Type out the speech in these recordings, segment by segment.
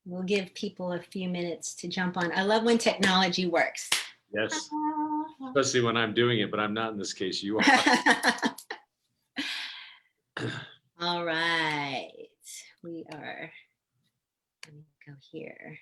We'll give people a few minutes to jump on. I love when technology works. Yes, especially when I'm doing it, but I'm not in this case. You are. All right. We are. Let me go here.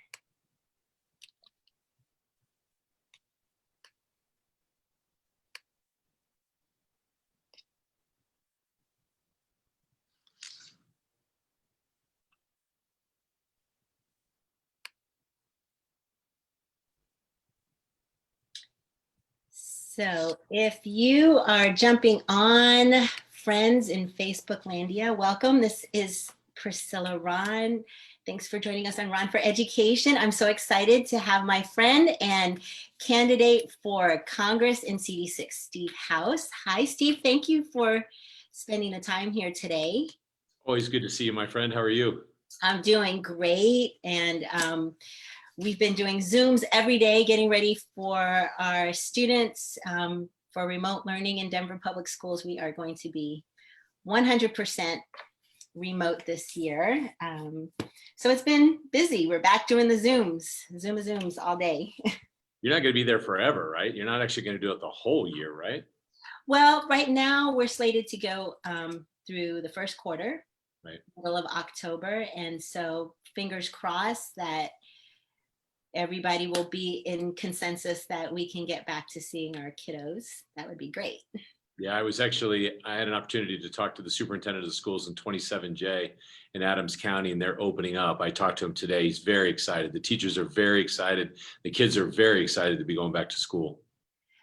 So if you are jumping on, friends in Facebook Landia, welcome. This is Priscilla Ron. Thanks for joining us on Ron for Education. I'm so excited to have my friend and candidate for Congress in CD6, Steve House. Hi, Steve. Thank you for spending the time here today. Always good to see you, my friend. How are you? I'm doing great. And we've been doing Zooms every day, getting ready for our students for remote learning in Denver Public Schools. We are going to be 100% remote this year. So it's been busy. We're back doing the Zooms all day. You're not going to be there forever, right? You're not actually going to do it the whole year, right? Well, right now we're slated to go through the first quarter, right, middle of October. And so fingers crossed that everybody will be in consensus that we can get back to seeing our kiddos. That would be great. Yeah, I had an opportunity to talk to the superintendent of the schools in 27J in Adams County, and they're opening up. I talked to him today. He's very excited. The teachers are very excited. The kids are very excited to be going back to school.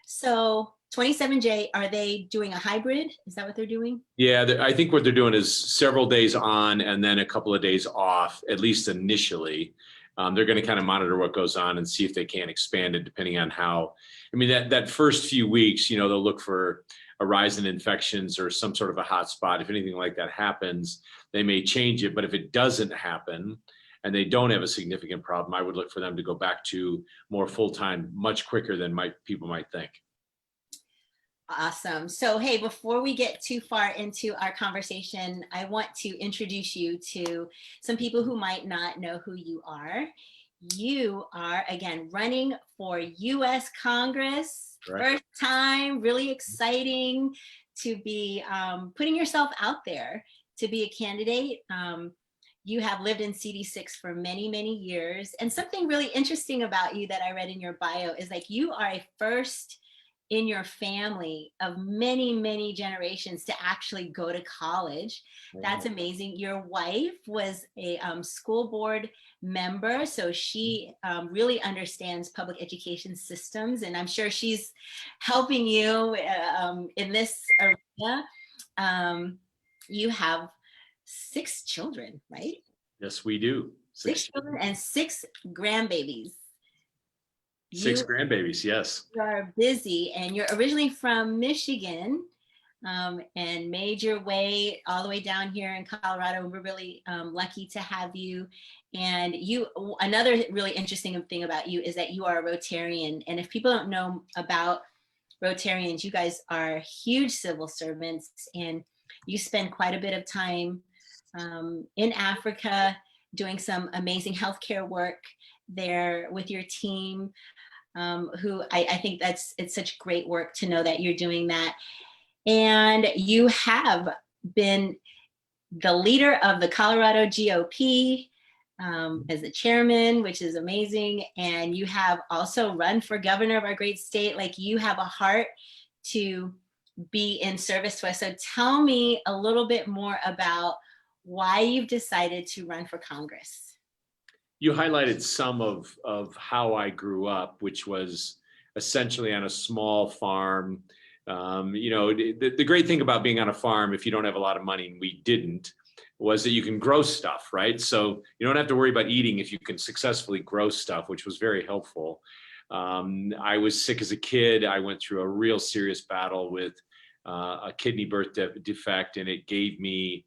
So 27J, are they doing a hybrid? Is that what they're doing? Yeah, I think what they're doing is several days on and then a couple of days off, at least initially. They're going to kind of monitor what goes on and see if they can expand it depending on how. I mean, that first few weeks, they'll look for a rise in infections or some sort of a hot spot. If anything like that happens, they may change it. But if it doesn't happen and they don't have a significant problem, I would look for them to go back to more full-time much quicker than people might think. Awesome. So, hey, before we get too far into our conversation, I want to introduce you to some people who might not know who you are. You are, again, running for U.S. Congress. Correct. First time, really exciting to be putting yourself out there to be a candidate. You have lived in CD6 for many, many years. And something really interesting about you that I read in your bio is like you are a first in your family of many, many generations to actually go to college. That's amazing. Your wife was a school board member, so she really understands public education systems, and I'm sure she's helping you in this arena. You have 6 children, right? Yes, we do. 6 children and 6 grandbabies. 6 grandbabies, yes. You are busy, and you're originally from Michigan and made your way all the way down here in Colorado. We're really lucky to have you. And another really interesting thing about you is that you are a Rotarian. And if people don't know about Rotarians, you guys are huge civil servants, and you spend quite a bit of time in Africa doing some amazing healthcare work there with your team, who I think it's such great work to know that you're doing that. And you have been the leader of the Colorado GOP as the chairman, which is amazing. And you have also run for governor of our great state. Like, you have a heart to be in service to us. So tell me a little bit more about why you've decided to run for Congress. You highlighted some of how I grew up, which was essentially on a small farm. The great thing about being on a farm, if you don't have a lot of money, and we didn't, was that you can grow stuff, right? So you don't have to worry about eating if you can successfully grow stuff, which was very helpful. I was sick as a kid. I went through a real serious battle with a kidney birth defect, and it gave me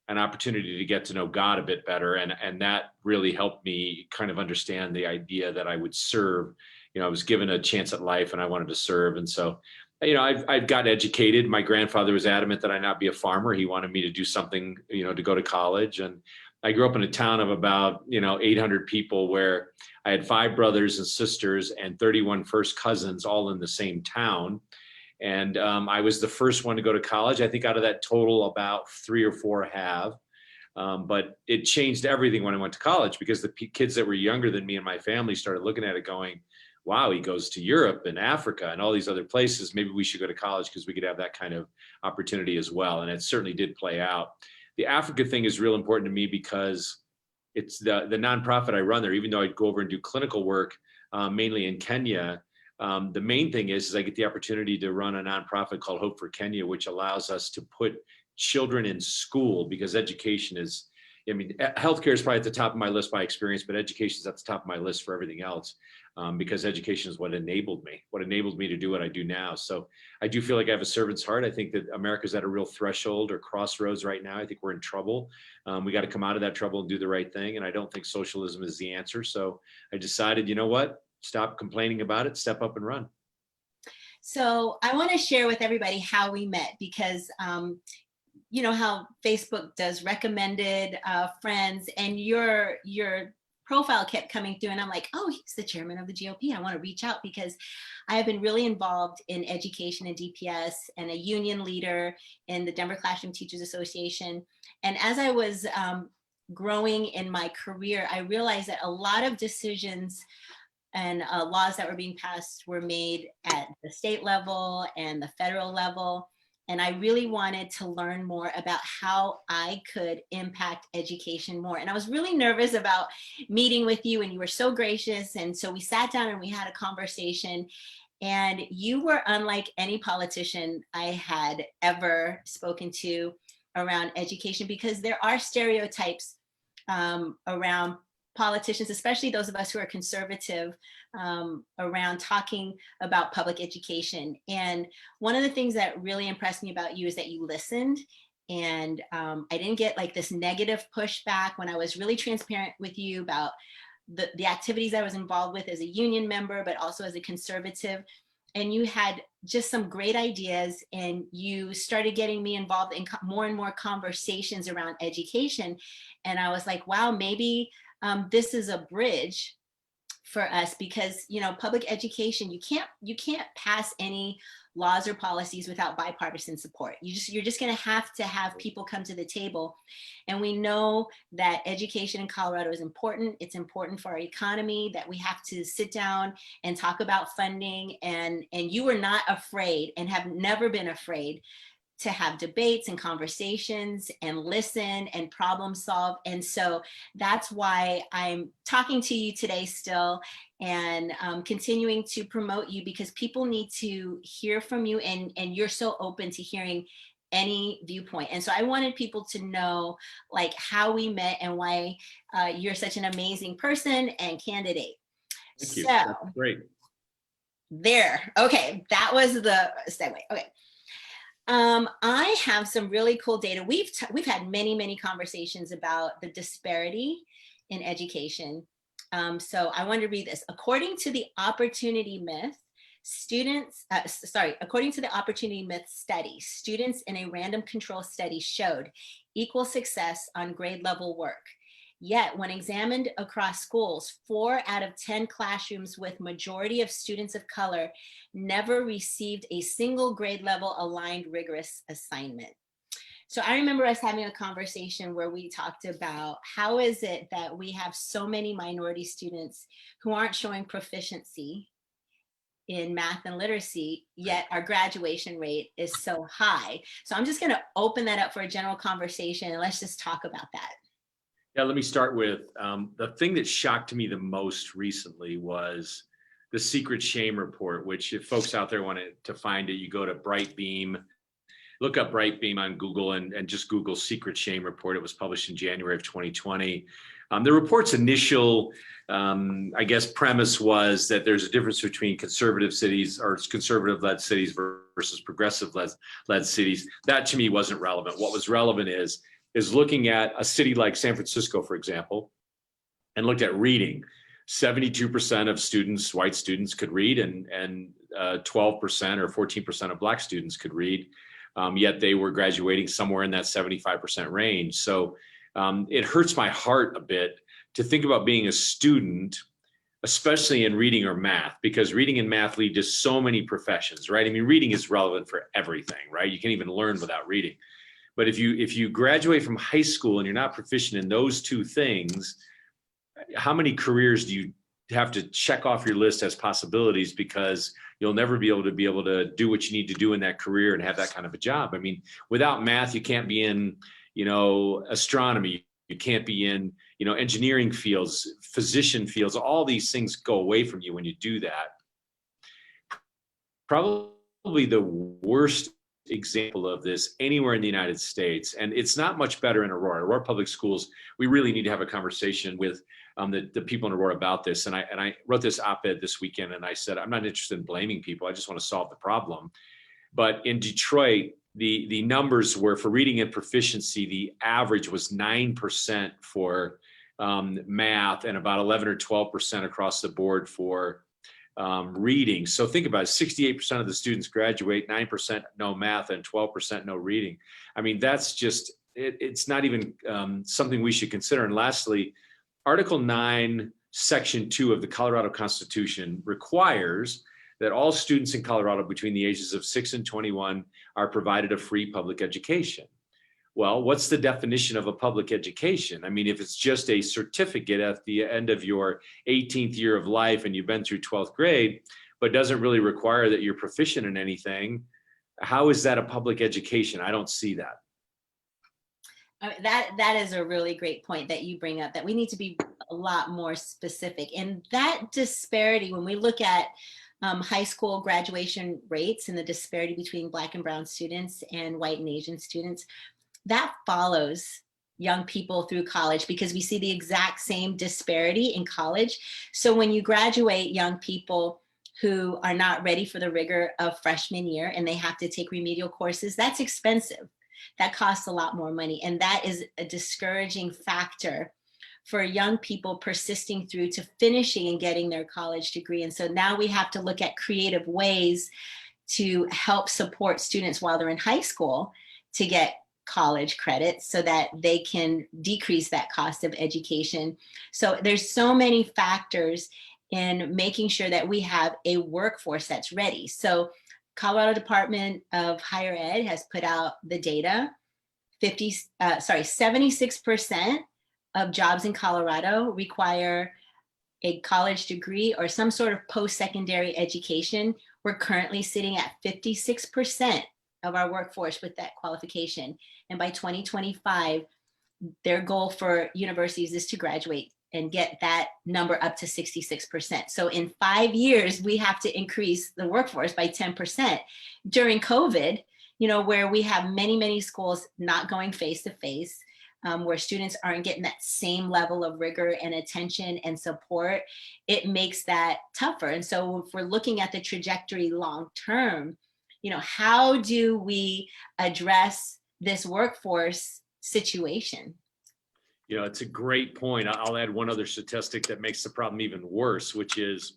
an opportunity to get to know God a bit better. And that really helped me kind of understand the idea that I would serve. I was given a chance at life and I wanted to serve. And so, I've got educated. My grandfather was adamant that I not be a farmer. He wanted me to do something, to go to college. And I grew up in a town of about, 800 people, where I had 5 brothers and sisters and 31 first cousins all in the same town. And I was the first one to go to college. I think out of that total, about 3 or 4 have. But it changed everything when I went to college, because the kids that were younger than me and my family started looking at it going, wow, he goes to Europe and Africa and all these other places. Maybe we should go to college because we could have that kind of opportunity as well. And it certainly did play out. The Africa thing is real important to me because it's the nonprofit I run there. Even though I'd go over and do clinical work, mainly in Kenya, the main thing is I get the opportunity to run a nonprofit called Hope for Kenya, which allows us to put children in school, because education is, healthcare is probably at the top of my list by experience, but education is at the top of my list for everything else, because education is what enabled me to do what I do now. So I do feel like I have a servant's heart. I think that America's at a real threshold or crossroads right now. I think we're in trouble. We got to come out of that trouble and do the right thing. And I don't think socialism is the answer. So I decided, you know what? Stop complaining about it, step up and run. So I want to share with everybody how we met, because you know how Facebook does recommended friends, and your profile kept coming through, and I'm like, oh, he's the chairman of the GOP. I want to reach out, because I have been really involved in education and DPS, and a union leader in the Denver Classroom Teachers Association. And as I was growing in my career, I realized that a lot of decisions and laws that were being passed were made at the state level and the federal level. And I really wanted to learn more about how I could impact education more. And I was really nervous about meeting with you, and you were so gracious. And so we sat down and we had a conversation, and you were unlike any politician I had ever spoken to around education, because there are stereotypes around politicians, especially those of us who are conservative, around talking about public education. And one of the things that really impressed me about you is that you listened. And I didn't get like this negative pushback when I was really transparent with you about the activities I was involved with as a union member, but also as a conservative. And you had just some great ideas, and you started getting me involved in more and more conversations around education. And I was like, wow, maybe this is a bridge for us, because public education, you can't pass any laws or policies without bipartisan support. You're just going to have people come to the table. And we know that education in Colorado is important. It's important for our economy, that we have to sit down and talk about funding. And you were not afraid, and have never been afraid, to have debates and conversations and listen and problem solve. And so that's why I'm talking to you today still, and continuing to promote you, because people need to hear from you, and you're so open to hearing any viewpoint. And so I wanted people to know like how we met and why you're such an amazing person and candidate. Thank you. So that's great. There. Okay. That was the segue. Okay. I have some really cool data. We've had many conversations about the disparity in education. So I want to read this. According to the opportunity myth, according to the opportunity myth study, students in a random control study showed equal success on grade level work. Yet, when examined across schools, 4 out of 10 classrooms with majority of students of color never received a single grade level aligned rigorous assignment. So I remember us having a conversation where we talked about how is it that we have so many minority students who aren't showing proficiency in math and literacy, yet our graduation rate is so high. So I'm just going to open that up for a general conversation, and let's just talk about that. Yeah, let me start with the thing that shocked me the most recently was the Secret Shame Report, which if folks out there wanted to find it, you go to Brightbeam, look up Brightbeam on Google and just Google Secret Shame Report. It was published in January of 2020. The report's initial, I guess, premise was that there's a difference between conservative cities or conservative-led cities versus progressive-led cities. That to me wasn't relevant. What was relevant is looking at a city like San Francisco, for example, and looked at reading. 72% of students, white students, could read, and 12% or 14% of Black students could read, yet they were graduating somewhere in that 75% range. So it hurts my heart a bit to think about being a student, especially in reading or math, because reading and math lead to so many professions, right? I mean, reading is relevant for everything, right? You can't even learn without reading. But if you graduate from high school and you're not proficient in those two things, how many careers do you have to check off your list as possibilities, because you'll never be able to do what you need to do in that career and have that kind of a job? I mean, without math, you can't be in, astronomy. You can't be in, engineering fields, physician fields. All these things go away from you when you do that. Probably the worst example of this anywhere in the United States, and it's not much better in Aurora Public Schools. We really need to have a conversation with the people in Aurora about this. And I wrote this op-ed this weekend, and I said, I'm not interested in blaming people. I just want to solve the problem. But in Detroit, the numbers were, for reading and proficiency, the average was 9% for math and about 11 or 12% across the board for reading. So think about it, 68% of the students graduate, 9% no math, and 12% no reading. I mean, that's just, it's not even something we should consider. And lastly, Article 9, Section 2 of the Colorado Constitution requires that all students in Colorado between the ages of 6 and 21 are provided a free public education. Well, what's the definition of a public education? I mean, if it's just a certificate at the end of your 18th year of life and you've been through 12th grade, but doesn't really require that you're proficient in anything, how is that a public education? I don't see that. That is a really great point that you bring up, that we need to be a lot more specific. And that disparity, when we look at high school graduation rates and the disparity between Black and brown students and white and Asian students, that follows young people through college, because we see the exact same disparity in college. So when you graduate young people who are not ready for the rigor of freshman year and they have to take remedial courses, that's expensive. That costs a lot more money. And that is a discouraging factor for young people persisting through to finishing and getting their college degree. And so now we have to look at creative ways to help support students while they're in high school to get college credits so that they can decrease that cost of education. So there's so many factors in making sure that we have a workforce that's ready. So Colorado Department of Higher Ed has put out the data. 76% of jobs in Colorado require a college degree or some sort of post-secondary education. We're currently sitting at 56% of our workforce with that qualification. And by 2025, their goal for universities is to graduate and get that number up to 66%. So in 5 years, we have to increase the workforce by 10%. During COVID, where we have many, many schools not going face-to-face, where students aren't getting that same level of rigor and attention and support, it makes that tougher. And so if we're looking at the trajectory long-term, how do we address this workforce situation? It's a great point. I'll add one other statistic that makes the problem even worse, which is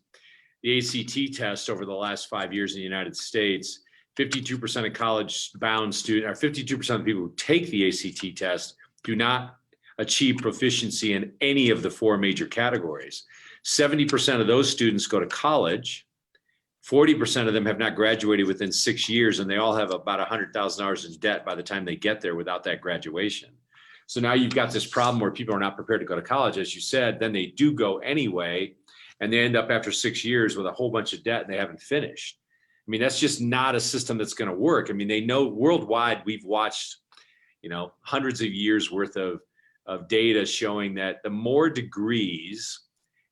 the ACT test over the last 5 years in the United States. 52% of college-bound students, or 52% of the people who take the ACT test do not achieve proficiency in any of the 4 major categories. 70% of those students go to college. 40% of them have not graduated within 6 years, and they all have about $100,000 in debt by the time they get there without that graduation. So now you've got this problem where people are not prepared to go to college, as you said, then they do go anyway, and they end up after 6 years with a whole bunch of debt and they haven't finished. I mean, that's just not a system that's going to work. I mean, they know worldwide, we've watched, hundreds of years worth of data showing that the more degrees,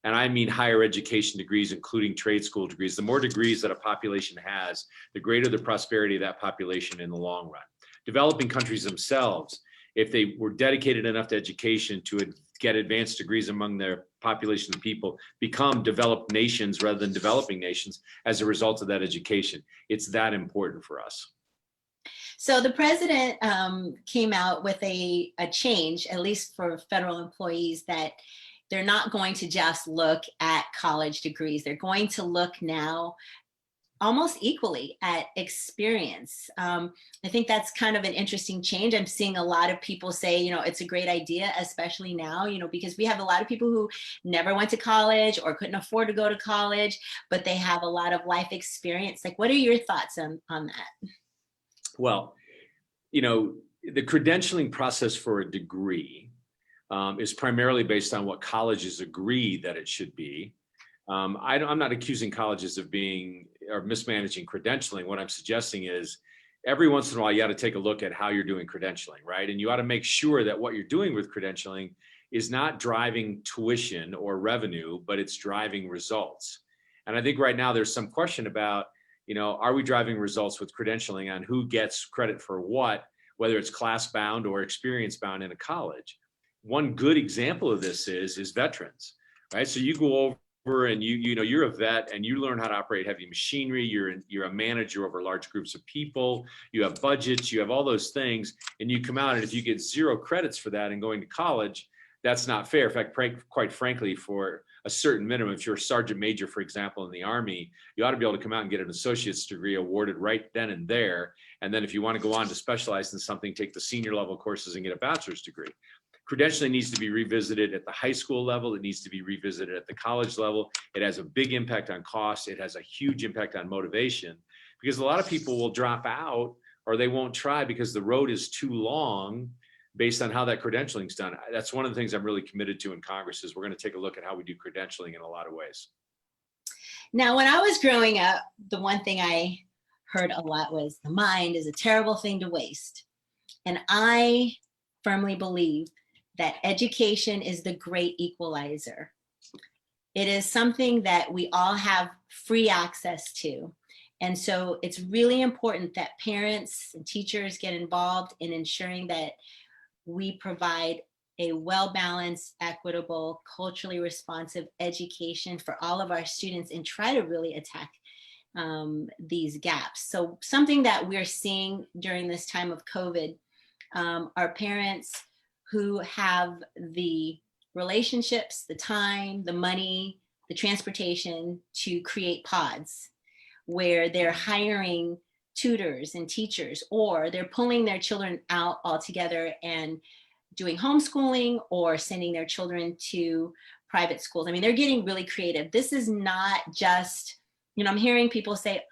and I mean higher education degrees, including trade school degrees, the more degrees that a population has, the greater the prosperity of that population in the long run. Developing countries themselves, if they were dedicated enough to education to get advanced degrees among their population of people, become developed nations rather than developing nations as a result of that education. It's that important for us. So the president came out with a change, at least for federal employees, that they're not going to just look at college degrees. They're going to look now almost equally at experience. I think that's kind of an interesting change. I'm seeing a lot of people say, it's a great idea, especially now, because we have a lot of people who never went to college or couldn't afford to go to college, but they have a lot of life experience. Like, what are your thoughts on that? Well, the credentialing process for a degree is primarily based on what colleges agree that it should be. I'm not accusing colleges of being or mismanaging credentialing. What I'm suggesting is every once in a while, you ought to take a look at how you're doing credentialing, right? And you ought to make sure that what you're doing with credentialing is not driving tuition or revenue, but it's driving results. And I think right now there's some question about, are we driving results with credentialing on who gets credit for what, whether it's class bound or experience bound in a college. One good example of this is veterans, right? So you go over and you're a vet and you learn how to operate heavy machinery. You're a manager over large groups of people. You have budgets, you have all those things, and you come out, and if you get 0 credits for that and going to college, that's not fair. In fact, quite frankly, for a certain minimum, if you're a sergeant major, for example, in the Army, you ought to be able to come out and get an associate's degree awarded right then and there. And then if you want to go on to specialize in something, take the senior level courses and get a bachelor's degree. Credentialing needs to be revisited at the high school level. It needs to be revisited at the college level. It has a big impact on cost. It has a huge impact on motivation, because a lot of people will drop out or they won't try because the road is too long based on how that credentialing is done. That's one of the things I'm really committed to in Congress is we're going to take a look at how we do credentialing in a lot of ways. Now, when I was growing up, the one thing I heard a lot was the mind is a terrible thing to waste. And I firmly believe that education is the great equalizer. It is something that we all have free access to. And so it's really important that parents and teachers get involved in ensuring that we provide a well-balanced, equitable, culturally responsive education for all of our students and try to really attack these gaps. So something that we're seeing during this time of COVID are parents who have the relationships, the time, the money, the transportation to create pods where they're hiring tutors and teachers, or they're pulling their children out altogether and doing homeschooling or sending their children to private schools. I mean, they're getting really creative. This is not just, I'm hearing people say,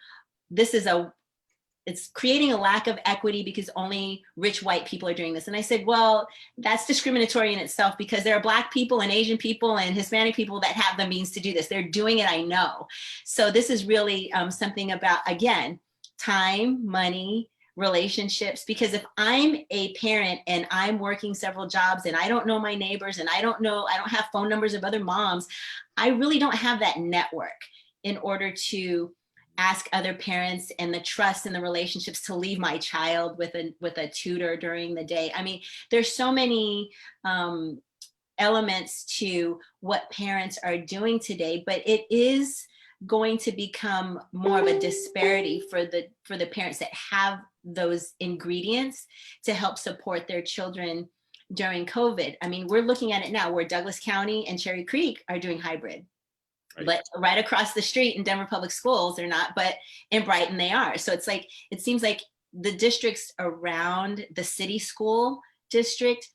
it's creating a lack of equity because only rich white people are doing this. And I said, well, that's discriminatory in itself, because there are Black people and Asian people and Hispanic people that have the means to do this. They're doing it, I know. So this is really something about, again, time, money, relationships. Because if I'm a parent and I'm working several jobs and I don't know my neighbors and I don't have phone numbers of other moms, I really don't have that network in order to ask other parents and the trust and the relationships to leave my child with a tutor during the day. I mean, there's so many elements to what parents are doing today, but it is going to become more of a disparity for the parents that have those ingredients to help support their children during COVID. I mean, we're looking at it now where Douglas County and Cherry Creek are doing hybrid. Right. But right across the street in Denver Public Schools, they're not, but in Brighton they are. So it's like, it seems like the districts around the city school district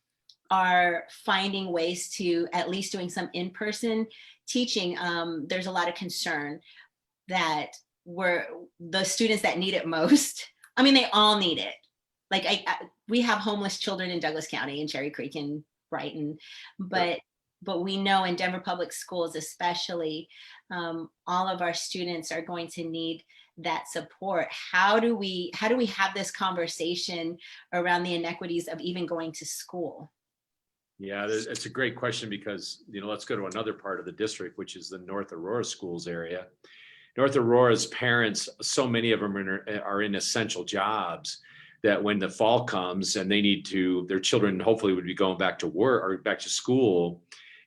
are finding ways to at least doing some in-person teaching. There's a lot of concern that the students that need it most, I mean, they all need it. Like we have homeless children in Douglas County and Cherry Creek and Brighton, but we know in Denver Public Schools, especially, all of our students are going to need that support. How do we have this conversation around the inequities of even going to school? Yeah, it's a great question because, let's go to another part of the district, which is the North Aurora schools area. North Aurora's parents, so many of them are in essential jobs that when the fall comes and their children hopefully would be going back to work or back to school,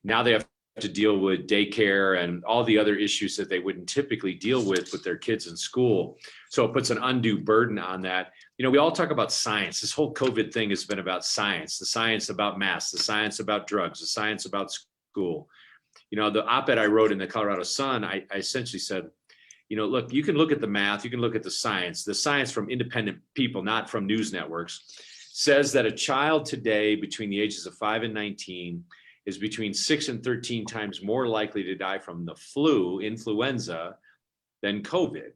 now they have to deal with daycare and all the other issues that they wouldn't typically deal with their kids in school. So it puts an undue burden on that. We all talk about science. This whole COVID thing has been about science, the science about masks, the science about drugs, the science about school. The op-ed I wrote in the Colorado Sun, I essentially said, look, you can look at the math, you can look at the science. The science from independent people, not from news networks, says that a child today between the ages of 5 and 19 is between 6 and 13 times more likely to die from the flu, influenza, than COVID.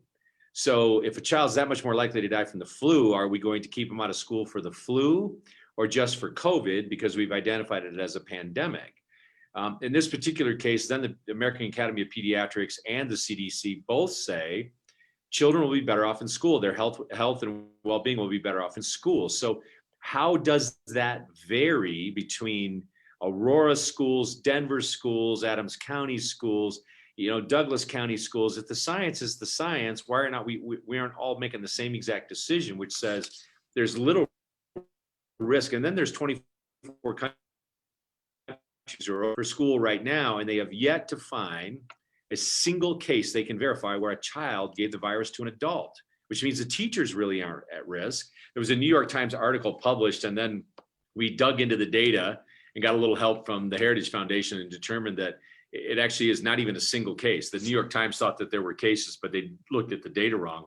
So if a child's that much more likely to die from the flu, are we going to keep them out of school for the flu or just for COVID because we've identified it as a pandemic? In this particular case, then the American Academy of Pediatrics and the CDC both say children will be better off in school. Their health and well-being will be better off in school. So how does that vary between Aurora schools, Denver schools, Adams County schools, Douglas County schools? If the science is the science, why are not we aren't all making the same exact decision, which says there's little risk, and then there's 24 countries for school right now, and they have yet to find a single case they can verify where a child gave the virus to an adult, which means the teachers really aren't at risk. There was a New York Times article published, and then we dug into the data and got a little help from the Heritage Foundation and determined that it actually is not even a single case. The New York Times thought that there were cases, but they looked at the data wrong.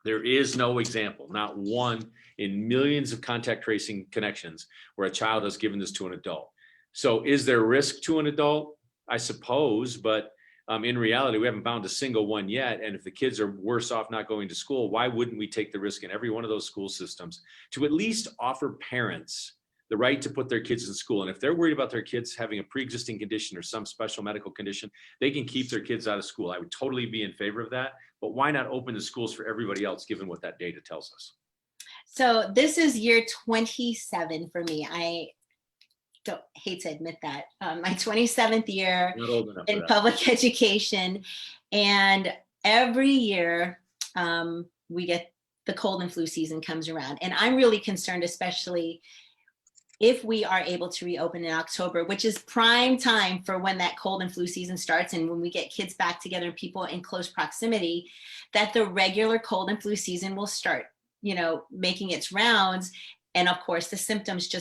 There is no example, not one in millions of contact tracing connections where a child has given this to an adult. So is there risk to an adult? I suppose, but in reality, we haven't found a single one yet. And if the kids are worse off not going to school, why wouldn't we take the risk in every one of those school systems to at least offer parents the right to put their kids in school? And if they're worried about their kids having a pre-existing condition or some special medical condition, they can keep their kids out of school. I would totally be in favor of that. But why not open the schools for everybody else, given what that data tells us? So this is year 27 for me. I don't hate to admit that. My 27th year in public education. And every year we get the cold and flu season comes around. And I'm really concerned, especially if we are able to reopen in October, which is prime time for when that cold and flu season starts, and when we get kids back together and people in close proximity, that the regular cold and flu season will start, making its rounds. And of course, the symptoms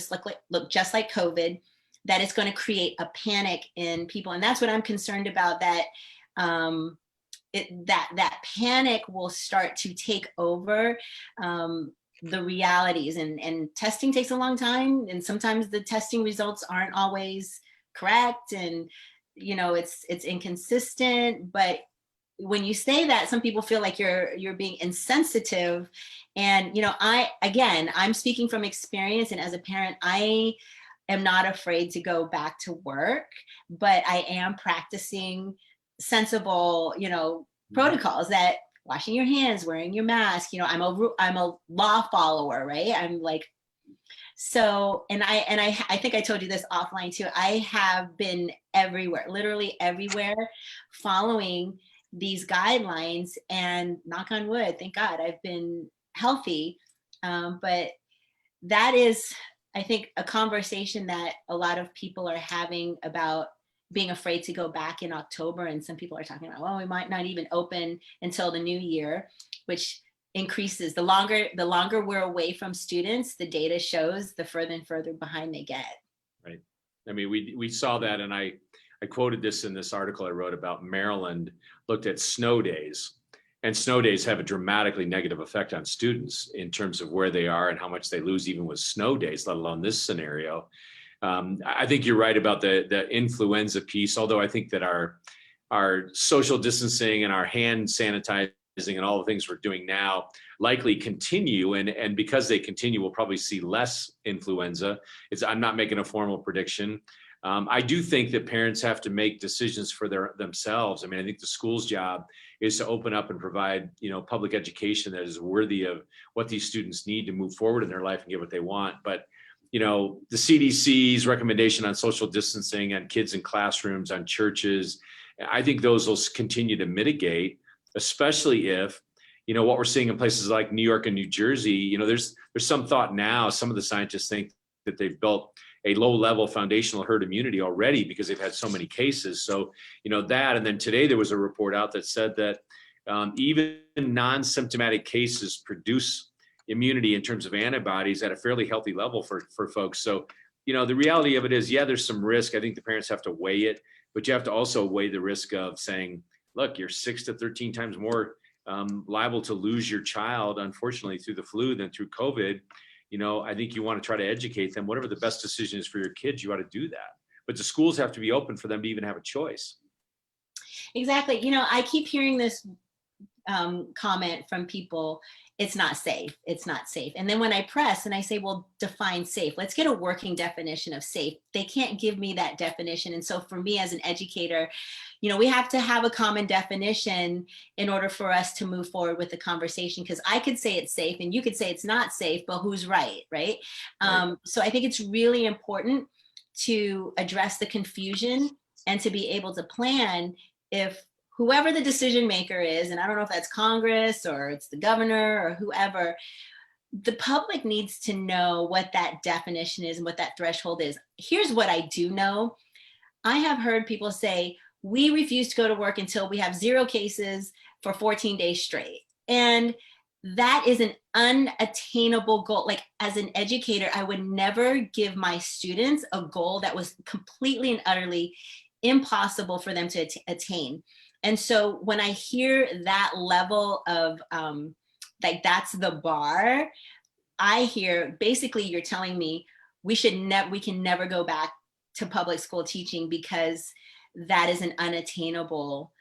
look just like COVID, that it's going to create a panic in people. And that's what I'm concerned about, that that panic will start to take over the realities, and testing takes a long time, and sometimes the testing results aren't always correct, and it's inconsistent. But when you say that, some people feel like you're being insensitive. And I'm speaking from experience, and as a parent, I am not afraid to go back to work, but I am practicing sensible protocols, that washing your hands, wearing your mask. I'm a law follower, right? I'm like, so, and I think I told you this offline too. I have been everywhere, literally everywhere, following these guidelines, and knock on wood, thank God, I've been healthy. But that is, I think, a conversation that a lot of people are having about being afraid to go back in October. And some people are talking about, well, we might not even open until the new year, which increases the longer we're away from students. The data shows the further and further behind they get. Right. I mean, we saw that, and I quoted this in this article I wrote about. Maryland looked at snow days, and snow days have a dramatically negative effect on students in terms of where they are and how much they lose even with snow days, let alone this scenario. I think you're right about the influenza piece, although I think that our social distancing and our hand sanitizing and all the things we're doing now likely continue. And because they continue, we'll probably see less influenza. I'm not making a formal prediction. I do think that parents have to make decisions for themselves. I mean, I think the school's job is to open up and provide, public education that is worthy of what these students need to move forward in their life and get what they want. But the CDC's recommendation on social distancing, on kids in classrooms, on churches, I think those will continue to mitigate, especially if, what we're seeing in places like New York and New Jersey, there's some thought now, some of the scientists think that they've built a low-level foundational herd immunity already because they've had so many cases. So, that, and then today there was a report out that said that even non-symptomatic cases produce immunity in terms of antibodies at a fairly healthy level for folks. So, the reality of it is, yeah, there's some risk. I think the parents have to weigh it, but you have to also weigh the risk of saying, look, you're 6 to 13 times more liable to lose your child, unfortunately, through the flu than through COVID, I think you want to try to educate them. Whatever the best decision is for your kids, you ought to do that. But the schools have to be open for them to even have a choice. Exactly. I keep hearing this comment from people, it's not safe, it's not safe. And then when I press and I say, well, define safe, let's get a working definition of safe. They can't give me that definition. And so for me as an educator, we have to have a common definition in order for us to move forward with the conversation, because I could say it's safe and you could say it's not safe, but who's right, right? So I think it's really important to address the confusion and to be able to plan if whoever the decision maker is, and I don't know if that's Congress or it's the governor or whoever, the public needs to know what that definition is and what that threshold is. Here's what I do know. I have heard people say, we refuse to go to work until we have 0 cases for 14 days straight. And that is an unattainable goal. Like, as an educator, I would never give my students a goal that was completely and utterly impossible for them to attain. And so when I hear that level of like, that's the bar, I hear basically you're telling me we can never go back to public school teaching because that is an unattainable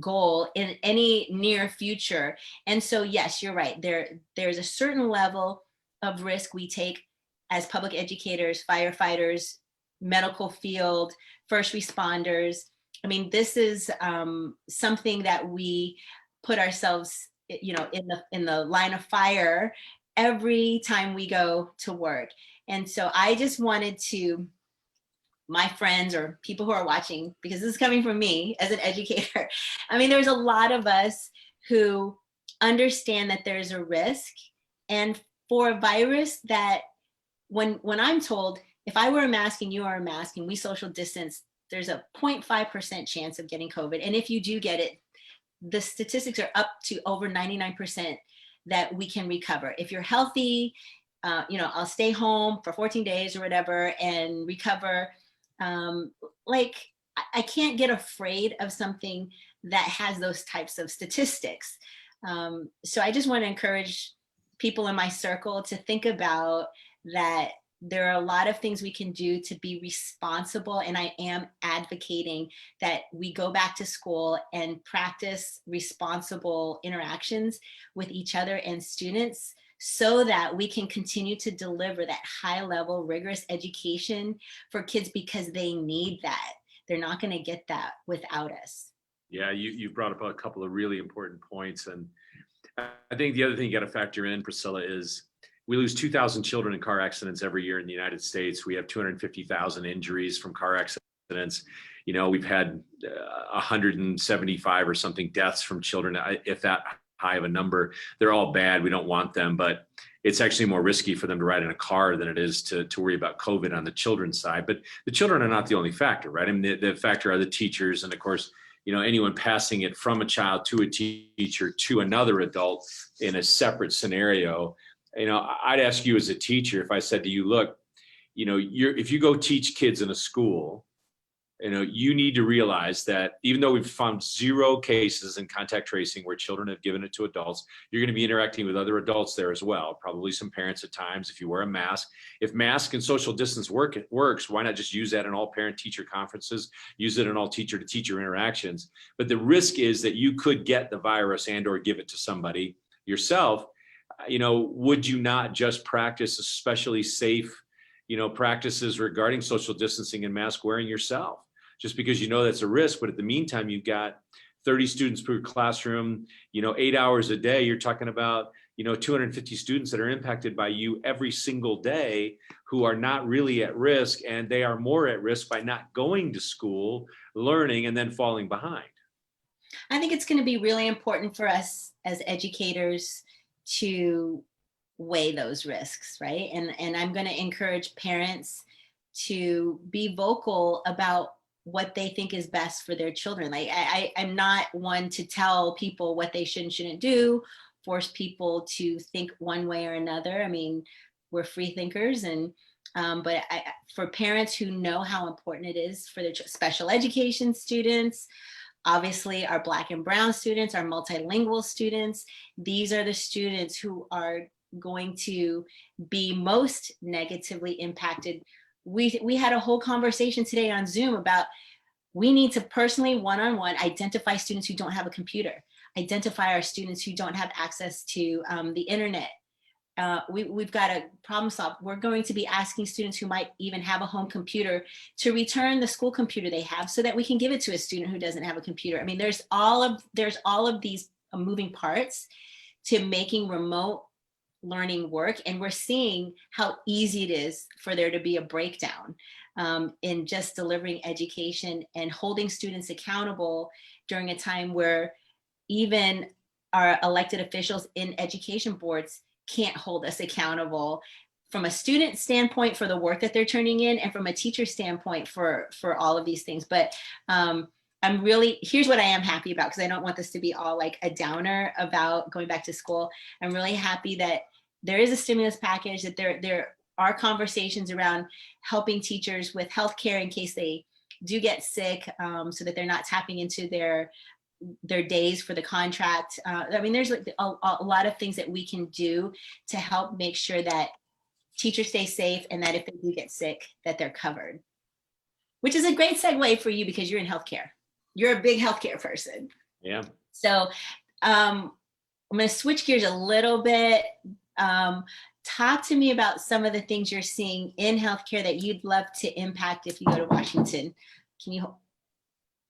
goal in any near future. And so yes, you're right. There's a certain level of risk we take as public educators, firefighters, medical field, first responders. I mean, this is something that we put ourselves, in the line of fire every time we go to work. And so I just wanted to, my friends or people who are watching, because this is coming from me as an educator, I mean, there's a lot of us who understand that there's a risk. And for a virus that, when I'm told, if I wear a mask and you are a mask and we social distance, there's a 0.5% chance of getting COVID. And if you do get it, the statistics are up to over 99% that we can recover. If you're healthy, I'll stay home for 14 days or whatever and recover. Like, I can't get afraid of something that has those types of statistics. So I just want to encourage people in my circle to think about that. There are a lot of things we can do to be responsible, and I am advocating that we go back to school and practice responsible interactions with each other and students so that we can continue to deliver that high level, rigorous education for kids, because they need that. They're not going to get that without us. Yeah, you brought up a couple of really important points. And I think the other thing you got to factor in, Priscilla, is we lose 2,000 children in car accidents every year in the United States. We have 250,000 injuries from car accidents. We've had 175 or something deaths from children. If that high of a number, they're all bad. We don't want them, but it's actually more risky for them to ride in a car than it is to worry about COVID on the children's side. But the children are not the only factor, right? I mean, the factor are the teachers, and of course, anyone passing it from a child to a teacher to another adult in a separate scenario. I'd ask you as a teacher, if I said to you, look, if you go teach kids in a school, you need to realize that even though we've found 0 cases in contact tracing where children have given it to adults, you're going to be interacting with other adults there as well, probably some parents at times if you wear a mask. If mask and social distance works, why not just use that in all parent-teacher conferences, use it in all teacher-to-teacher interactions? But the risk is that you could get the virus and or give it to somebody yourself. Would you not just practice especially safe, practices regarding social distancing and mask wearing yourself? Just because that's a risk, but at the meantime, you've got 30 students per classroom, 8 hours a day. You're talking about, 250 students that are impacted by you every single day who are not really at risk, and they are more at risk by not going to school, learning, and then falling behind. I think it's going to be really important for us as educators to weigh those risks, right? And I'm going to encourage parents to be vocal about what they think is best for their children. Like, I'm not one to tell people what they should and shouldn't do, force people to think one way or another. I mean, we're free thinkers, and but for parents who know how important it is for their special education students, obviously our Black and Brown students, our multilingual students. These are the students who are going to be most negatively impacted. We had a whole conversation today on Zoom about we need to personally, one-on-one, identify students who don't have a computer, identify our students who don't have access to the internet. We've got to problem solve. We're going to be asking students who might even have a home computer to return the school computer they have so that we can give it to a student who doesn't have a computer. I mean, there's all of these moving parts to making remote learning work. And we're seeing how easy it is for there to be a breakdown in just delivering education and holding students accountable during a time where even our elected officials in education boards can't hold us accountable from a student standpoint for the work that they're turning in and from a teacher standpoint for all of these things. But here's what I am happy about, because I don't want this to be all like a downer about going back to school. I'm really happy that there is a stimulus package, that there are conversations around helping teachers with healthcare in case they do get sick, so that they're not tapping into their days for the contract. I mean, there's like a lot of things that we can do to help make sure that teachers stay safe and that if they do get sick, that they're covered. Which is a great segue for you because you're in healthcare. You're a big healthcare person. Yeah. So I'm going to switch gears a little bit. Talk to me about some of the things you're seeing in healthcare that you'd love to impact if you go to Washington. Can you?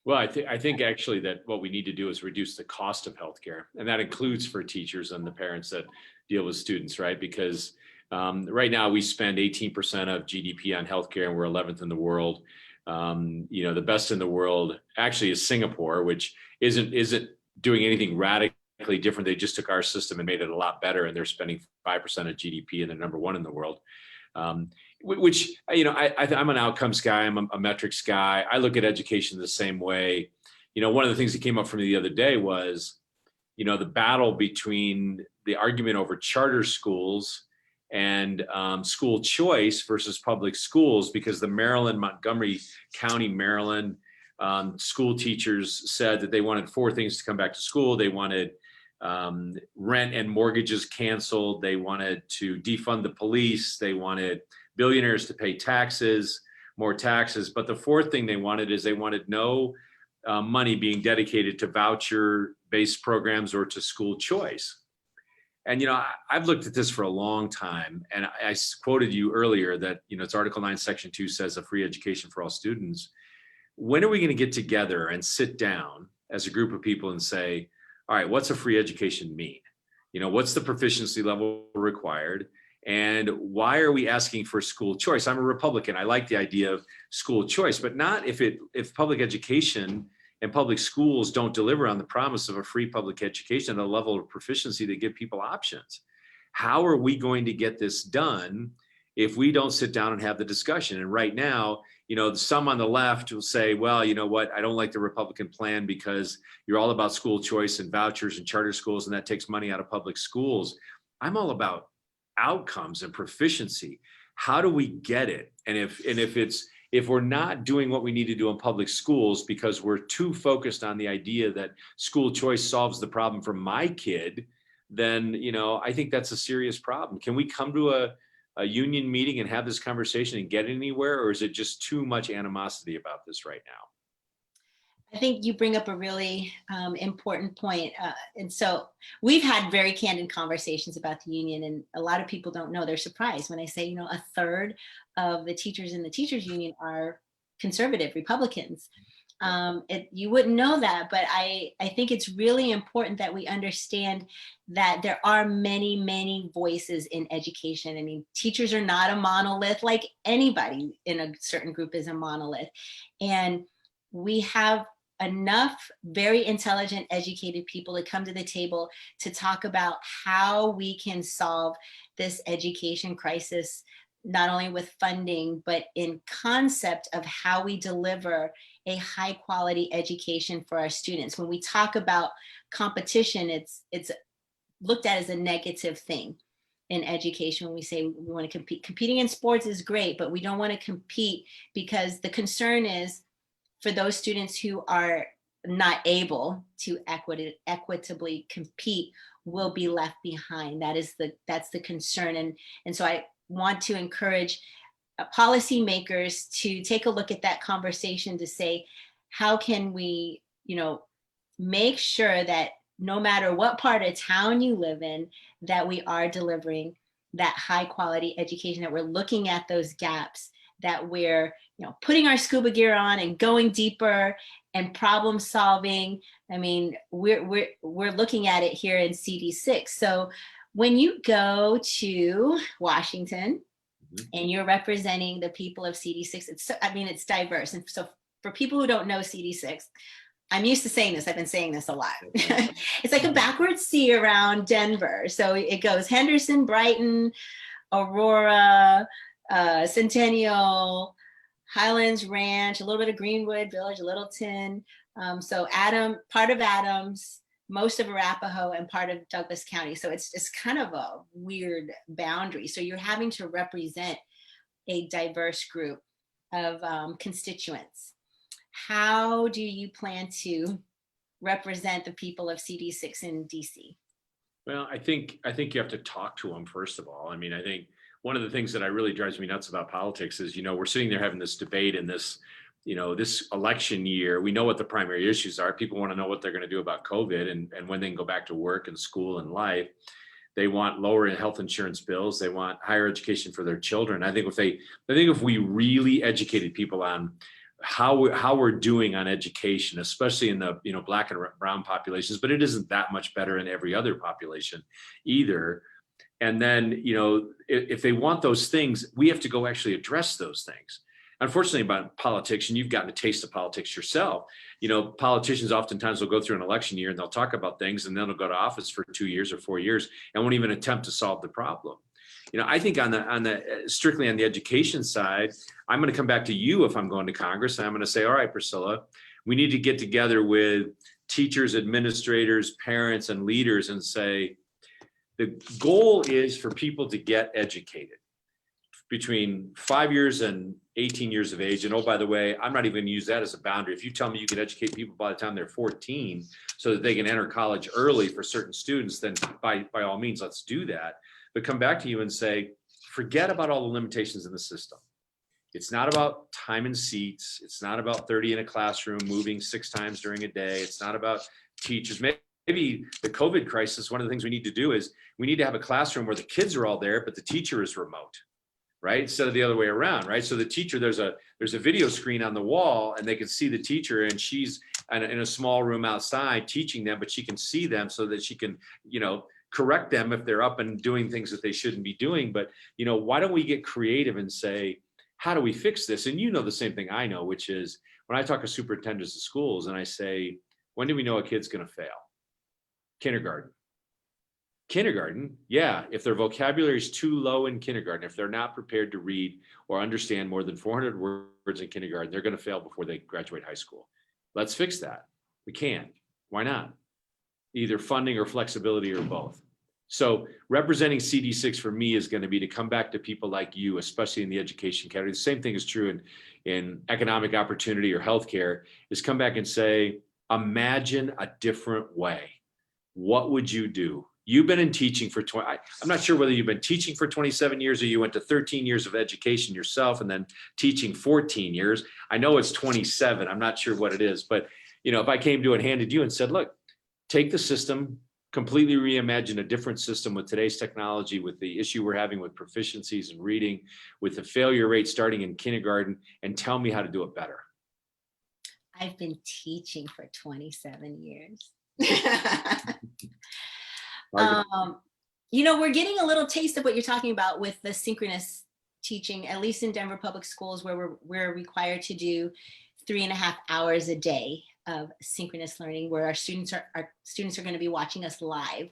Well, I think actually that what we need to do is reduce the cost of healthcare, and that includes for teachers and the parents that deal with students, right? Because right now we spend 18% of GDP on healthcare, and we're 11th in the world. The best in the world actually is Singapore, which isn't doing anything radically different. They just took our system and made it a lot better, and they're spending 5% of GDP, and they're number one in the world. Which, I'm an outcomes guy. I'm a metrics guy. I look at education the same way. One of the things that came up for me the other day was, the battle between the argument over charter schools and school choice versus public schools, because the Montgomery County, Maryland school teachers said that they wanted 4 things to come back to school. They wanted rent and mortgages canceled. They wanted to defund the police. They wanted billionaires to pay more taxes. But the 4th thing they wanted is they wanted no money being dedicated to voucher-based programs or to school choice. And, I've looked at this for a long time, and I quoted you earlier that, it's Article 9, Section 2 says a free education for all students. When are we going to get together and sit down as a group of people and say, all right, what's a free education mean? What's the proficiency level required? And why are we asking for school choice? I'm a Republican. I like the idea of school choice, but not if public education and public schools don't deliver on the promise of a free public education at a level of proficiency that give people options. How are we going to get this done if we don't sit down and have the discussion? And right now, some on the left will say, well, you know what, I don't like the Republican plan because you're all about school choice and vouchers and charter schools, and that takes money out of public schools. I'm all about outcomes and proficiency. How do we get it? And if we're not doing what we need to do in public schools because we're too focused on the idea that school choice solves the problem for my kid, then, I think that's a serious problem. Can we come to a union meeting and have this conversation and get anywhere, or is it just too much animosity about this right now? I think you bring up a really important point. And so we've had very candid conversations about the union, and a lot of people don't know. They're surprised when I say, 1/3 of the teachers in the teachers union are conservative Republicans. You wouldn't know that, but I think it's really important that we understand that there are many, many voices in education. I mean, teachers are not a monolith, like anybody in a certain group is a monolith. And we have enough very intelligent, educated people to come to the table to talk about how we can solve this education crisis, not only with funding, but in concept of how we deliver a high quality education for our students. When we talk about competition, it's looked at as a negative thing in education. When we say we want to compete, competing in sports is great, but we don't want to compete because the concern is for those students who are not able to equitably compete will be left behind. That's the concern. And so I want to encourage policymakers to take a look at that conversation to say, how can we, make sure that no matter what part of town you live in, that we are delivering that high quality education, that we're looking at those gaps, that we're, putting our scuba gear on and going deeper and problem solving. I mean, we're looking at it here in CD6. So when you go to Washington and you're representing the people of CD6, it's diverse. And so for people who don't know CD6, I'm used to saying this. I've been saying this a lot. It's like a backwards C around Denver. So it goes Henderson, Brighton, Aurora, Centennial, Highlands Ranch, a little bit of Greenwood Village, Littleton. So part of Adams, most of Arapahoe, and part of Douglas County. So it's kind of a weird boundary. So you're having to represent a diverse group of constituents. How do you plan to represent the people of CD6 in DC? Well, I think you have to talk to them, first of all. I mean, I think one of the things that really drives me nuts about politics is, we're sitting there having this debate in this, this election year. We know what the primary issues are. People want to know what they're going to do about COVID and when they can go back to work and school and life. They want lower health insurance bills. They want higher education for their children. I think if we really educated people on how we're doing on education, especially in the Black and brown populations, but it isn't that much better in every other population either. And then if they want those things, we have to go actually address those things. Unfortunately, about politics, and you've gotten a taste of politics yourself, politicians oftentimes will go through an election year and they'll talk about things, and then they'll go to office for 2 years or 4 years and won't even attempt to solve the problem. I think on the strictly on the education side, I'm going to come back to you if I'm going to Congress, and I'm going to say, all right, Priscilla, we need to get together with teachers, administrators, parents, and leaders and say, the goal is for people to get educated between 5 years and 18 years of age. And oh, by the way, I'm not even going to use that as a boundary. If you tell me you can educate people by the time they're 14 so that they can enter college early for certain students, then by all means, let's do that. But come back to you and say, forget about all the limitations in the system. It's not about time and seats. It's not about 30 in a classroom moving 6 times during a day. It's not about teachers. Maybe the COVID crisis, one of the things we need to do is we need to have a classroom where the kids are all there, but the teacher is remote, right? Instead of the other way around, right? So the teacher, there's a video screen on the wall and they can see the teacher, and she's in a small room outside teaching them, but she can see them so that she can, correct them if they're up and doing things that they shouldn't be doing. But, why don't we get creative and say, how do we fix this? And the same thing I know, which is when I talk to superintendents of schools and I say, when do we know a kid's going to fail? Kindergarten, yeah. If their vocabulary is too low in kindergarten, if they're not prepared to read or understand more than 400 words in kindergarten, they're going to fail before they graduate high school. Let's fix that. We can. Why not? Either funding or flexibility or both. So representing CD6 for me is going to be to come back to people like you, especially in the education category. The same thing is true in economic opportunity or healthcare, is come back and say, imagine a different way. What would you do? You've been in teaching for 20, I'm not sure whether you've been teaching for 27 years or you went to 13 years of education yourself and then teaching 14 years. I know it's 27. I'm not sure what it is, but if I came to and handed you and said, look, take the system, completely reimagine a different system with today's technology, with the issue we're having with proficiencies and reading, with the failure rate starting in kindergarten, and tell me how to do it better. I've been teaching for 27 years. We're getting a little taste of what you're talking about with the synchronous teaching, at least in Denver Public Schools, where we're required to do 3.5 hours a day of synchronous learning, where our students are going to be watching us live.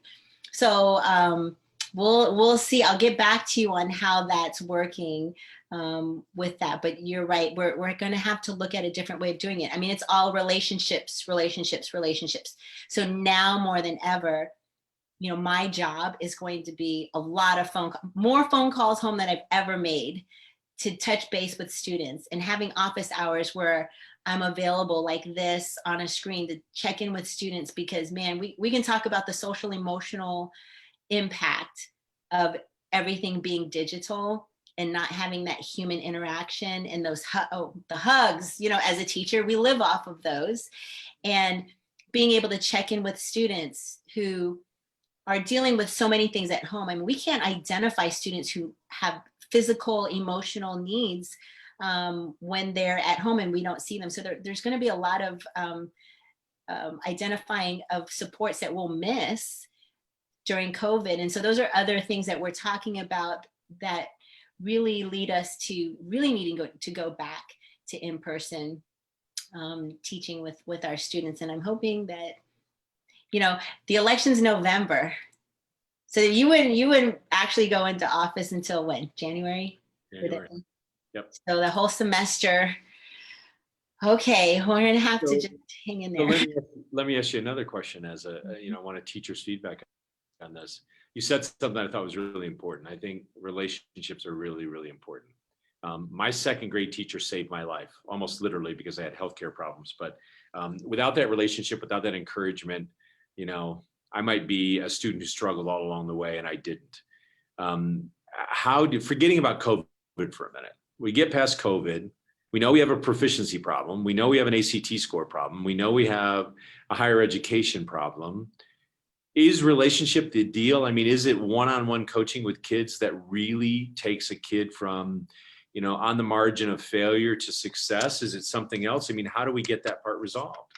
So we'll see. I'll get back to you on how that's working with that. But you're right. We're going to have to look at a different way of doing it. I mean, it's all relationships. So now more than ever, my job is going to be a lot of more phone calls home than I've ever made, to touch base with students, and having office hours where I'm available like this on a screen to check in with students, because man, we can talk about the social emotional impact of everything being digital and not having that human interaction and those the hugs, you know, as a teacher, we live off of those. And being able to check in with students who are dealing with so many things at home. I mean, we can't identify students who have physical, emotional needs when they're at home and we don't see them. So there's going to be a lot of identifying of supports that we'll miss during COVID. And so those are other things that we're talking about that really lead us to really needing to go back to in-person teaching with our students. And I'm hoping that, you know, the election's November. So you wouldn't actually go into office until when? January? January. Yep. So the whole semester. Okay, we're gonna have to just hang in there. So let me ask you another question as I want a teacher's feedback on this. You said something I thought was really important. I think relationships are really, really important. My second grade teacher saved my life, almost literally, because I had healthcare problems. But without that relationship, without that encouragement, you know, I might be a student who struggled all along the way, and I didn't. Forgetting about COVID for a minute, we get past COVID. We know we have a proficiency problem. We know we have an ACT score problem. We know we have a higher education problem. Is relationship the deal? I mean, is it one-on-one coaching with kids that really takes a kid from, you know, on the margin of failure to success? Is it something else? I mean, how do we get that part resolved?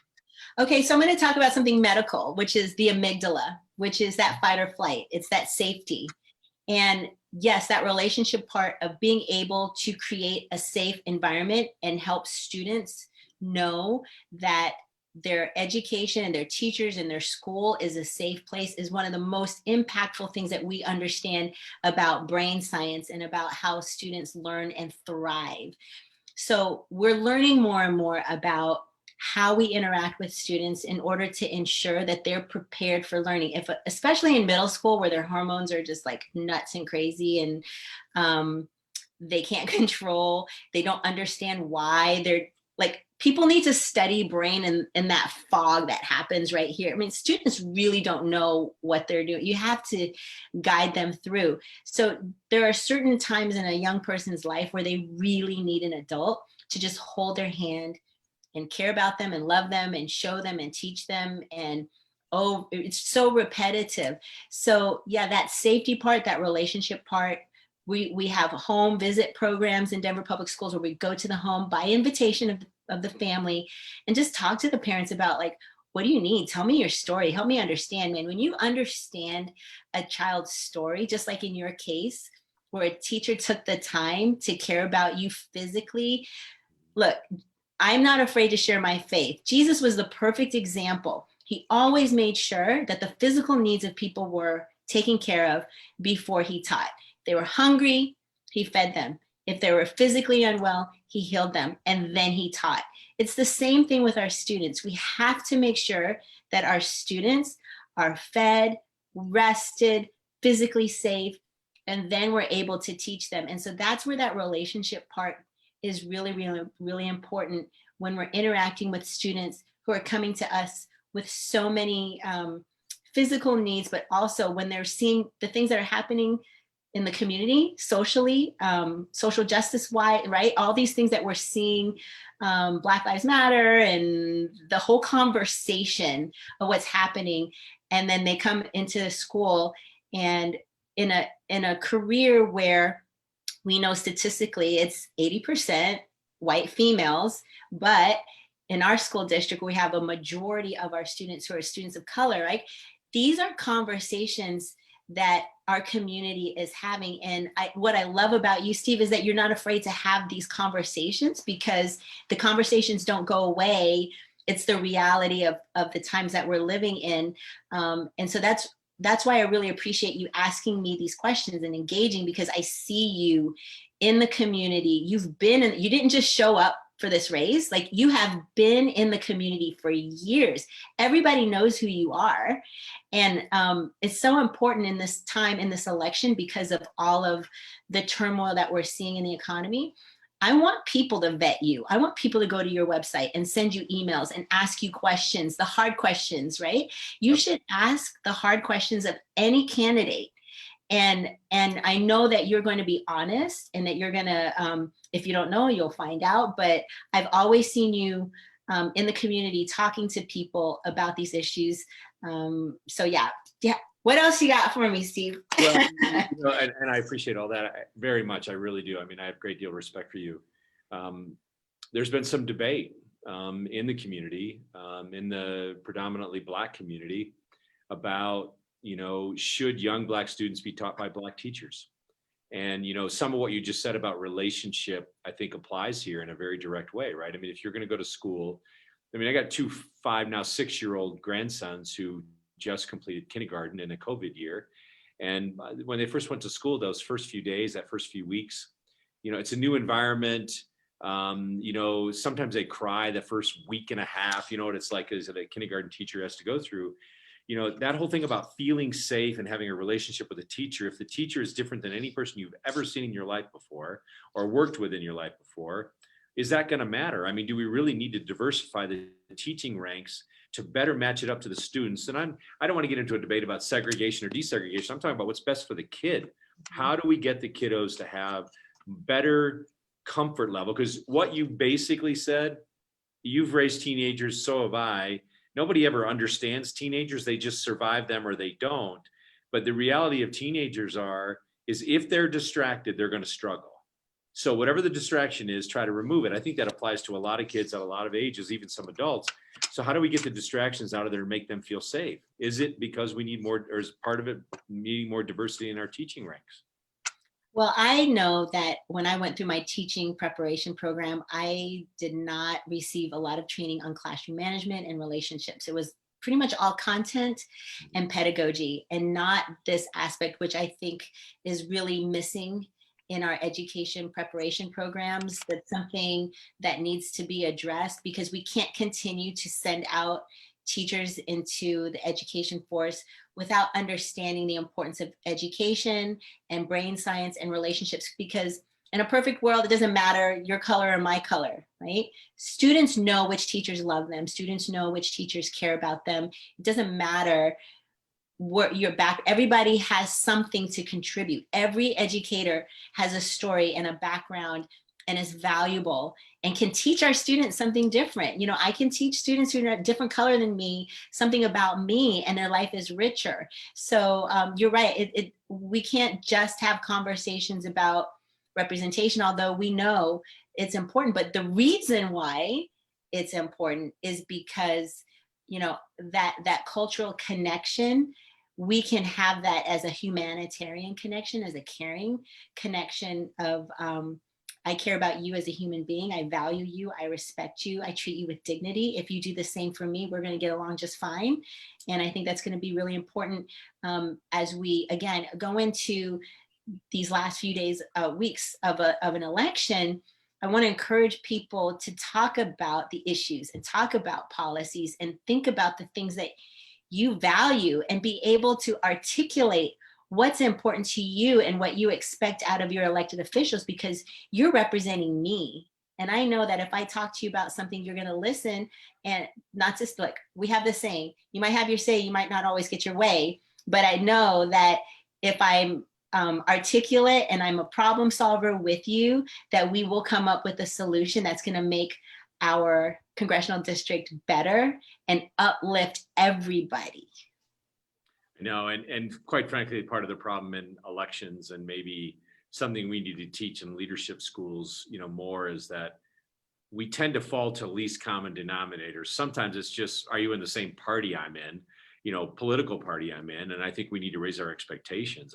Okay, so I'm going to talk about something medical, which is the amygdala, which is that fight or flight. It's that safety. And yes, that relationship part of being able to create a safe environment and help students know that their education and their teachers and their school is a safe place is one of the most impactful things that we understand about brain science and about how students learn and thrive. So we're learning more and more about how we interact with students in order to ensure that they're prepared for learning. Especially in middle school, where their hormones are just like nuts and crazy, and they can't control, they don't understand why they're like, people need to study brain in that fog that happens right here. I mean, students really don't know what they're doing. You have to guide them through. So there are certain times in a young person's life where they really need an adult to just hold their hand and care about them and love them and show them and teach them. And oh, it's so repetitive. So yeah, that safety part, that relationship part, we have home visit programs in Denver Public Schools where we go to the home by invitation of the family and just talk to the parents about, like, what do you need? Tell me your story. Help me understand, man. When you understand a child's story, just like in your case, where a teacher took the time to care about you physically. Look, I'm not afraid to share my faith. Jesus was the perfect example. He always made sure that the physical needs of people were taken care of before he taught. They were hungry, he fed them. If they were physically unwell, he healed them, and then he taught. It's the same thing with our students. We have to make sure that our students are fed, rested, physically safe, and then we're able to teach them. And so that's where that relationship part is really, really, really important when we're interacting with students who are coming to us with so many physical needs, but also when they're seeing the things that are happening in the community, socially, social justice wise, right? All these things that we're seeing, Black Lives Matter and the whole conversation of what's happening. And then they come into school and in a career where we know statistically it's 80% white females, but in our school district, we have a majority of our students who are students of color, right? These are conversations that our community is having. And what I love about you, Steve, is that you're not afraid to have these conversations, because the conversations don't go away. It's the reality of the times that we're living in. And so that's why I really appreciate you asking me these questions and engaging, because I see you in the community. You didn't just show up for this race. Like, you have been in the community for years. Everybody knows who you are. And it's so important in this time, in this election, because of all of the turmoil that we're seeing in the economy. I want people to vet you. I want people to go to your website and send you emails and ask you questions, the hard questions, right? You should ask the hard questions of any candidate. And I know that you're going to be honest, and that you're going to, if you don't know, you'll find out. But I've always seen you in the community talking to people about these issues. So yeah. What else you got for me, Steve? Well, and I appreciate all that very much. I really do. I mean, I have a great deal of respect for you. There's been some debate in the community, in the predominantly Black community, about, should young Black students be taught by Black teachers? And, some of what you just said about relationship, I think applies here in a very direct way, right? I mean, if you're going to go to school, I got 2 5, now 6-year-old grandsons who just completed kindergarten in a COVID year. And when they first went to school, those first few days, that first few weeks, it's a new environment. Sometimes they cry the first week and a half. You know what it's like as a kindergarten teacher has to go through. That whole thing about feeling safe and having a relationship with a teacher. If the teacher is different than any person you've ever seen in your life before or worked with in your life before, is that going to matter? I mean, do we really need to diversify the teaching ranks to better match it up to the students? And I don't want to get into a debate about segregation or desegregation. I'm talking about what's best for the kid. How do we get the kiddos to have better comfort level? Because what you basically said, you've raised teenagers, so have I. Nobody ever understands teenagers. They just survive them or they don't. But the reality of teenagers is if they're distracted, they're going to struggle. So whatever the distraction is, try to remove it. I think that applies to a lot of kids at a lot of ages, even some adults. So how do we get the distractions out of there and make them feel safe? Is it because we need more, or is part of it needing more diversity in our teaching ranks? Well, I know that when I went through my teaching preparation program, I did not receive a lot of training on classroom management and relationships. It was pretty much all content and pedagogy, and not this aspect, which I think is really missing in our education preparation programs. That's something that needs to be addressed, because we can't continue to send out teachers into the education force without understanding the importance of education and brain science and relationships. Because in a perfect world, it doesn't matter your color or my color, right? Students know which teachers love them. Students know which teachers care about them. It doesn't matter what your back, everybody has something to contribute. Every educator has a story and a background and is valuable and can teach our students something different. I can teach students who are a different color than me something about me, and their life is richer. So you're right. We can't just have conversations about representation, although we know it's important. But the reason why it's important is because that cultural connection, we can have that as a humanitarian connection, as a caring connection of I care about you as a human being. I value you. I respect you. I treat you with dignity. If you do the same for me, we're going to get along just fine. And I think that's going to be really important as we, again, go into these last few days, weeks of an election. I want to encourage people to talk about the issues and talk about policies and think about the things that you value, and be able to articulate what's important to you and what you expect out of your elected officials, because you're representing me. And I know that if I talk to you about something, you're going to listen, and not just like, we have the saying, you might have your say, you might not always get your way. But I know that if I'm articulate and I'm a problem solver with you, that we will come up with a solution that's going to make our congressional district better and uplift everybody. No, and quite frankly, part of the problem in elections, and maybe something we need to teach in leadership schools, more, is that we tend to fall to least common denominators. Sometimes it's just, are you in the same party I'm in, political party I'm in? And I think we need to raise our expectations.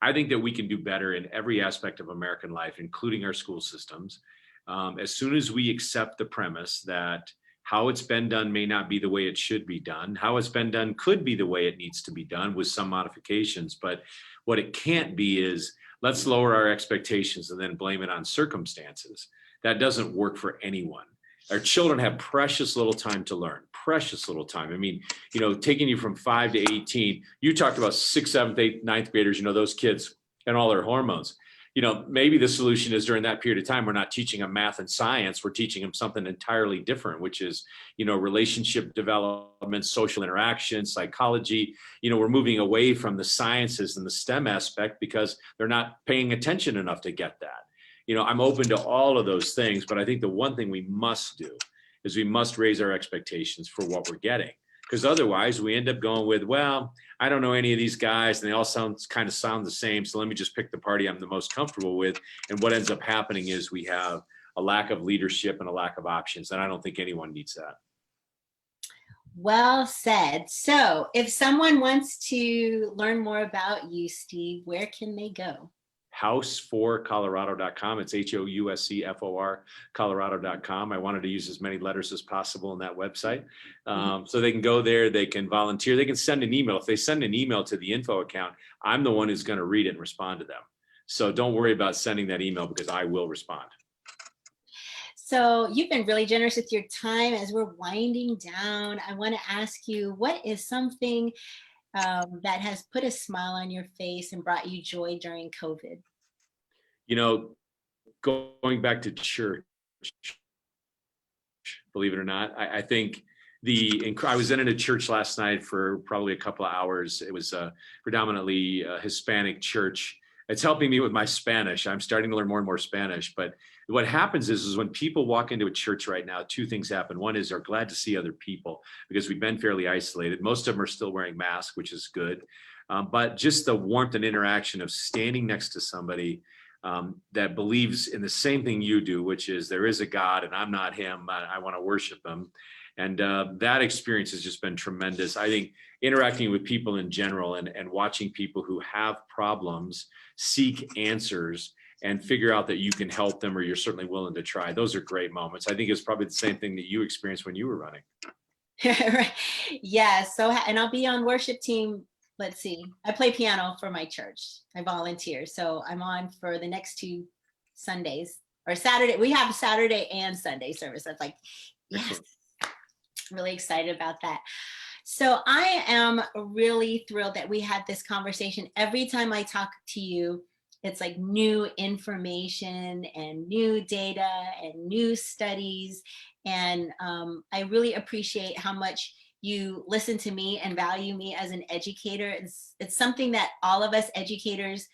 I think that we can do better in every aspect of American life, including our school systems. As soon as we accept the premise that how it's been done may not be the way it should be done, how it's been done could be the way it needs to be done with some modifications. But what it can't be is, let's lower our expectations and then blame it on circumstances. That doesn't work for anyone. Our children have precious little time to learn, precious little time. I mean, taking you from 5 to 18, you talked about 6th, 7th, 8th, 9th graders, those kids and all their hormones. maybe the solution is during that period of time, we're not teaching them math and science. We're teaching them something entirely different, which is, relationship development, social interaction, psychology. We're moving away from the sciences and the STEM aspect because they're not paying attention enough to get that. I'm open to all of those things, but I think the one thing we must do is we must raise our expectations for what we're getting. Because otherwise we end up going with, well, I don't know any of these guys and they all sound the same. So let me just pick the party I'm the most comfortable with. And what ends up happening is we have a lack of leadership and a lack of options. And I don't think anyone needs that. Well said. So if someone wants to learn more about you, Steve, where can they go? House4Colorado.com. It's HOUSCFOR Colorado.com. I wanted to use as many letters as possible in that website. So they can go there, they can volunteer, they can send an email. If they send an email to the info account, I'm the one who's going to read it and respond to them. So don't worry about sending that email because I will respond. So you've been really generous with your time. As we're winding down, I want to ask you, what is something that has put a smile on your face and brought you joy during COVID? Going back to church, believe it or not, I think I was in a church last night for probably a couple of hours. It was a predominantly Hispanic church. It's helping me with my Spanish. I'm starting to learn more and more Spanish. But what happens is when people walk into a church right now, two things happen. One is they're glad to see other people because we've been fairly isolated. Most of them are still wearing masks, which is good. But just the warmth and interaction of standing next to somebody that believes in the same thing you do, which is there is a God and I'm not him. I want to worship him. And that experience has just been tremendous. I think interacting with people in general and watching people who have problems seek answers and figure out that you can help them or you're certainly willing to try. Those are great moments. I think it's probably the same thing that you experienced when you were running. Yeah. So, and I'll be on worship team. Let's see. I play piano for my church. I volunteer. So I'm on for the next 2 Sundays or Saturday. We have Saturday and Sunday service. That's like, yes, really excited about that. So I am really thrilled that we had this conversation. Every time I talk to you, it's like new information and new data and new studies. And I really appreciate how much you listen to me and value me as an educator. It's something that all of us educators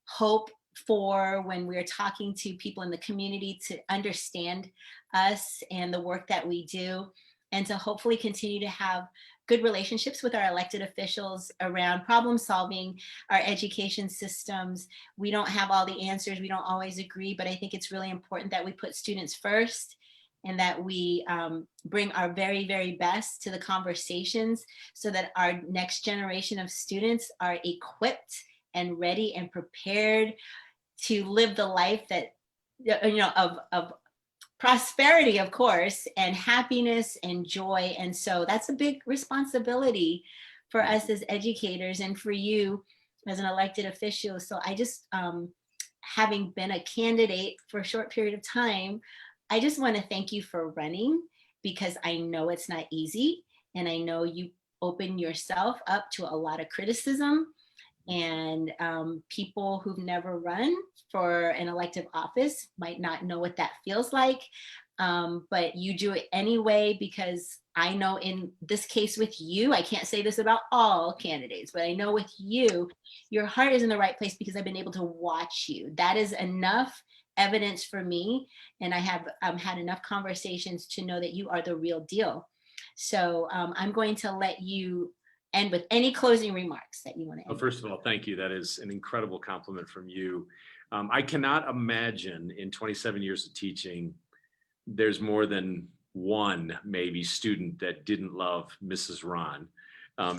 hope for when we're talking to people in the community, to understand us and the work that we do, and to hopefully continue to have good relationships with our elected officials around problem solving our education systems. We don't have all the answers. We don't always agree, but I think it's really important that we put students first and that we bring our very, very best to the conversations so that our next generation of students are equipped and ready and prepared to live the life that, of prosperity, of course, and happiness and joy. And so that's a big responsibility for us as educators and for you as an elected official. So I just, having been a candidate for a short period of time, I just want to thank you for running, because I know it's not easy. And I know you open yourself up to a lot of criticism, and people who've never run for an elective office might not know what that feels like. But you do it anyway, because I know in this case with you, I can't say this about all candidates, but I know with you, your heart is in the right place because I've been able to watch you. That is enough evidence for me. And I have had enough conversations to know that you are the real deal. So I'm going to let you end with any closing remarks that you want to end. Well, first of all, thank you. That is an incredible compliment from you. I cannot imagine in 27 years of teaching, there's more than one maybe student that didn't love Mrs. Ron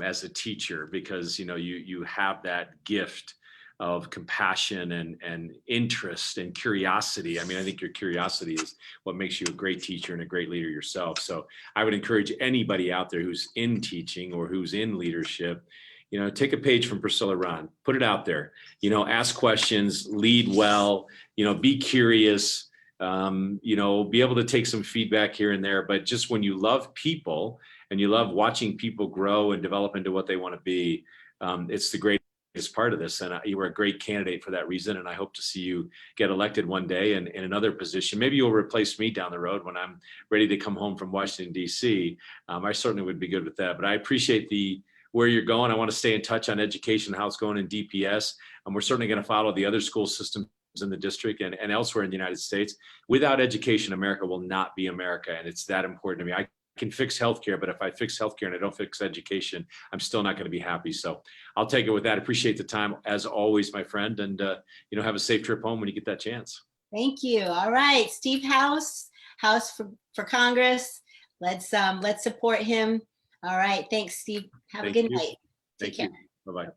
as a teacher, because you have that gift of compassion and interest and curiosity. I mean, I think your curiosity is what makes you a great teacher and a great leader yourself. So I would encourage anybody out there who's in teaching or who's in leadership, take a page from Priscilla Ron, put it out there, ask questions, lead well, be curious, be able to take some feedback here and there. But just when you love people and you love watching people grow and develop into what they want to be, it's the greatest part of this, and you were a great candidate for that reason. And I hope to see you get elected one day in another position. Maybe you'll replace me down the road when I'm ready to come home from Washington, D.C. I certainly would be good with that. But I appreciate where you're going. I want to stay in touch on education, how it's going in DPS. And we're certainly going to follow the other school systems in the district and elsewhere in the United States. Without education, America will not be America. And it's that important to me. I can fix healthcare, but if I fix healthcare and I don't fix education, I'm still not going to be happy. So I'll take it with that. Appreciate the time as always, my friend. And, have a safe trip home when you get that chance. Thank you. All right, Steve House for Congress. Let's support him. All right. Thanks, Steve. Have a good night. Take care. Bye-bye.